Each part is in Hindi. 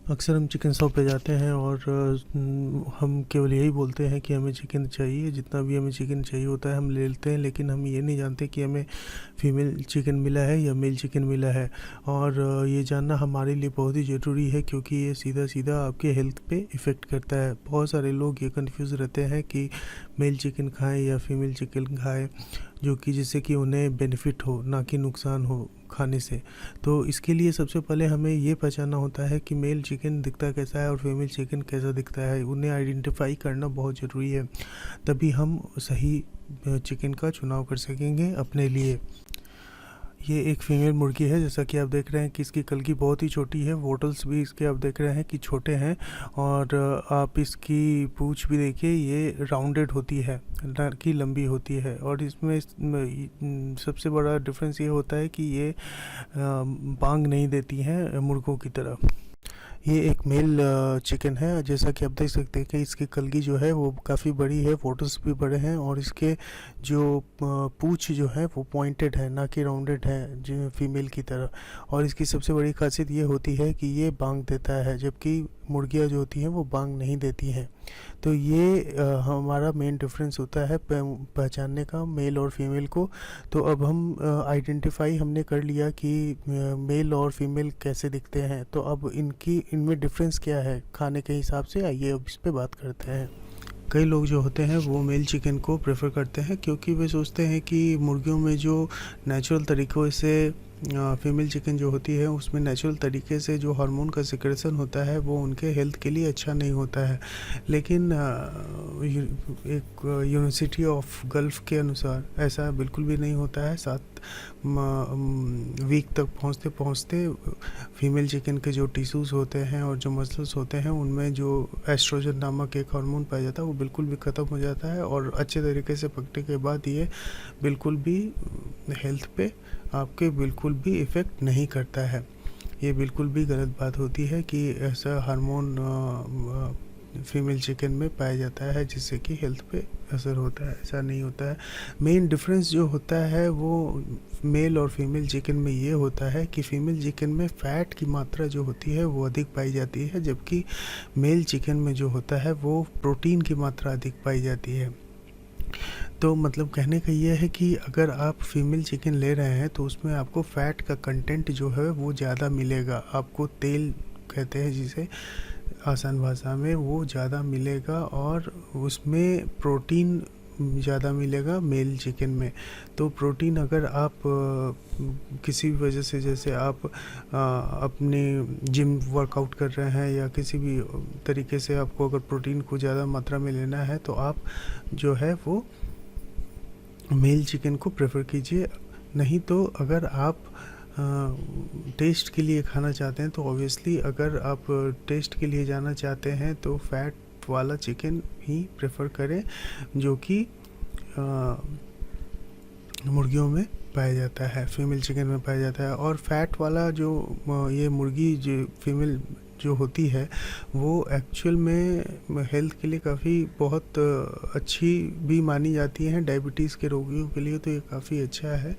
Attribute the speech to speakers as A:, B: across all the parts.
A: अक्सर हम चिकन शॉप पे जाते हैं और हम केवल यही बोलते हैं कि हमें चिकन चाहिए। जितना भी हमें चिकन चाहिए होता है हम ले लेते हैं, लेकिन हम ये नहीं जानते कि हमें फीमेल चिकन मिला है या मेल चिकन मिला है। और ये जानना हमारे लिए बहुत ही ज़रूरी है, क्योंकि ये सीधा सीधा आपके हेल्थ पे इफ़ेक्ट करता है। बहुत सारे लोग ये कंफ्यूज रहते हैं कि मेल चिकन खाएं या फीमेल चिकन खाएं, जो कि जिससे कि उन्हें बेनिफिट हो ना कि नुकसान हो खाने से। तो इसके लिए सबसे पहले हमें ये पहचानना होता है कि मेल चिकन दिखता कैसा है और फीमेल चिकन कैसा दिखता है। उन्हें आइडेंटिफाई करना बहुत ज़रूरी है, तभी हम सही चिकन का चुनाव कर सकेंगे अपने लिए। ये एक फीमेल मुर्गी है, जैसा कि आप देख रहे हैं कि इसकी कलगी बहुत ही छोटी है। वोटल्स भी इसके आप देख रहे हैं कि छोटे हैं। और आप इसकी पूंछ भी देखिए, ये राउंडेड होती है, ना कि लंबी होती है। और इसमें सबसे बड़ा डिफरेंस ये होता है कि ये बांग नहीं देती हैं मुर्गों की तरह। ये एक मेल चिकन है, जैसा कि आप देख सकते हैं कि इसकी कलगी जो है वो काफ़ी बड़ी है, वोटल्स भी बड़े हैं, और इसके जो पूंछ जो है वो पॉइंटेड है, ना कि राउंडेड है जो फीमेल की तरह। और इसकी सबसे बड़ी खासियत ये होती है कि ये बांग देता है, जबकि मुर्गियाँ जो होती हैं वो बांग नहीं देती हैं। तो ये हमारा मेन डिफरेंस होता है पहचानने का मेल और फीमेल को। तो अब हम आइडेंटिफाई हमने कर लिया कि मेल और फीमेल कैसे दिखते हैं, तो अब इनमें डिफरेंस क्या है खाने के हिसाब से, आइए अब इस पे बात करते हैं। कई लोग जो होते हैं वो मेल चिकन को प्रेफर करते हैं, क्योंकि वे सोचते हैं कि मुर्गियों में जो नेचुरल तरीक़ों से फीमेल चिकन जो होती है उसमें नेचुरल तरीके से जो हार्मोन का सिक्रेशन होता है वो उनके हेल्थ के लिए अच्छा नहीं होता है। लेकिन एक यूनिवर्सिटी ऑफ गल्फ़ के अनुसार ऐसा बिल्कुल भी नहीं होता है। 7 वीक तक पहुंचते पहुंचते फीमेल चिकन के जो टिश्यूज़ होते हैं और जो मसल्स होते हैं उनमें जो एस्ट्रोजन नामक एक हार्मोन पाया जाता है वो बिल्कुल भी ख़त्म हो जाता है। और अच्छे तरीके से पकने के बाद ये बिल्कुल भी हेल्थ पे आपके बिल्कुल भी इफ़ेक्ट नहीं करता है। ये बिल्कुल भी गलत बात होती है कि ऐसा हार्मोन फीमेल चिकन में पाया जाता है जिससे कि हेल्थ पे असर होता है, ऐसा नहीं होता है। मेन डिफरेंस जो होता है वो मेल और फीमेल चिकन में ये होता है कि फीमेल चिकन में फ़ैट की मात्रा जो होती है वो अधिक पाई जाती है, जबकि मेल चिकन में जो होता है वो प्रोटीन की मात्रा अधिक पाई जाती है। तो मतलब कहने का ये है कि अगर आप फीमेल चिकन ले रहे हैं तो उसमें आपको फ़ैट का कंटेंट जो है वो ज़्यादा मिलेगा। आपको तेल कहते हैं जिसे आसान भाषा में, वो ज़्यादा मिलेगा, और उसमें प्रोटीन ज़्यादा मिलेगा मेल चिकन में। तो प्रोटीन अगर आप किसी भी वजह से, जैसे आप अपने जिम वर्कआउट कर रहे हैं या किसी भी तरीके से आपको अगर प्रोटीन को ज़्यादा मात्रा में लेना है तो आप जो है वो मेल चिकन को प्रेफर कीजिए। नहीं तो अगर आप टेस्ट के लिए खाना चाहते हैं तो ऑब्वियसली अगर आप टेस्ट के लिए जाना चाहते हैं तो फ़ैट वाला चिकन ही प्रेफर करें, जो कि मुर्गियों में पाया जाता है, फीमेल चिकन में पाया जाता है। और फैट वाला जो ये मुर्गी जो फीमेल जो होती है वो एक्चुअल में हेल्थ के लिए काफ़ी बहुत अच्छी भी मानी जाती हैं। डायबिटीज़ के रोगियों के लिए तो ये काफ़ी अच्छा है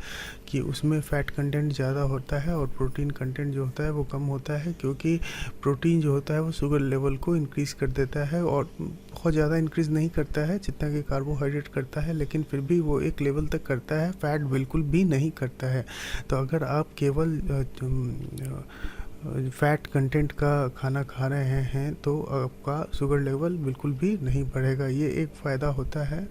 A: कि उसमें फ़ैट कंटेंट ज़्यादा होता है और प्रोटीन कंटेंट जो होता है वो कम होता है, क्योंकि प्रोटीन जो होता है वो शुगर लेवल को इंक्रीज़ कर देता है, और बहुत ज़्यादा इंक्रीज़ नहीं करता है जितना कि कार्बोहाइड्रेट करता है, लेकिन फिर भी वो एक लेवल तक करता है, फ़ैट बिल्कुल भी नहीं करता है। तो अगर आप केवल फ़ैट कंटेंट का खाना खा रहे हैं तो आपका शुगर लेवल बिल्कुल भी नहीं बढ़ेगा, ये एक फ़ायदा होता है।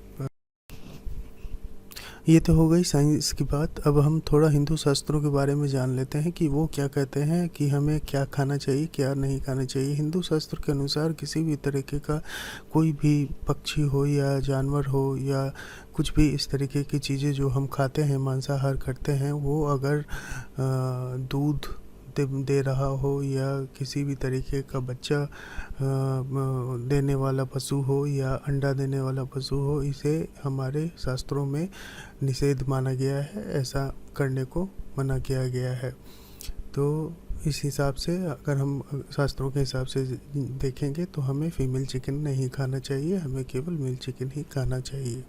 A: ये तो हो गई साइंस की बात। अब हम थोड़ा हिंदू शास्त्रों के बारे में जान लेते हैं कि वो क्या कहते हैं कि हमें क्या खाना चाहिए क्या नहीं खाना चाहिए। हिंदू शास्त्र के अनुसार किसी भी तरीके का कोई भी पक्षी हो या जानवर हो या कुछ भी इस तरीके की चीज़ें जो हम खाते हैं, मांसाहार करते हैं, वो अगर दूध दे रहा हो या किसी भी तरीके का बच्चा देने वाला पशु हो या अंडा देने वाला पशु हो, इसे हमारे शास्त्रों में निषेध माना गया है, ऐसा करने को मना किया गया है। तो इस हिसाब से अगर हम शास्त्रों के हिसाब से देखेंगे तो हमें फीमेल चिकन नहीं खाना चाहिए, हमें केवल मेल चिकन ही खाना चाहिए।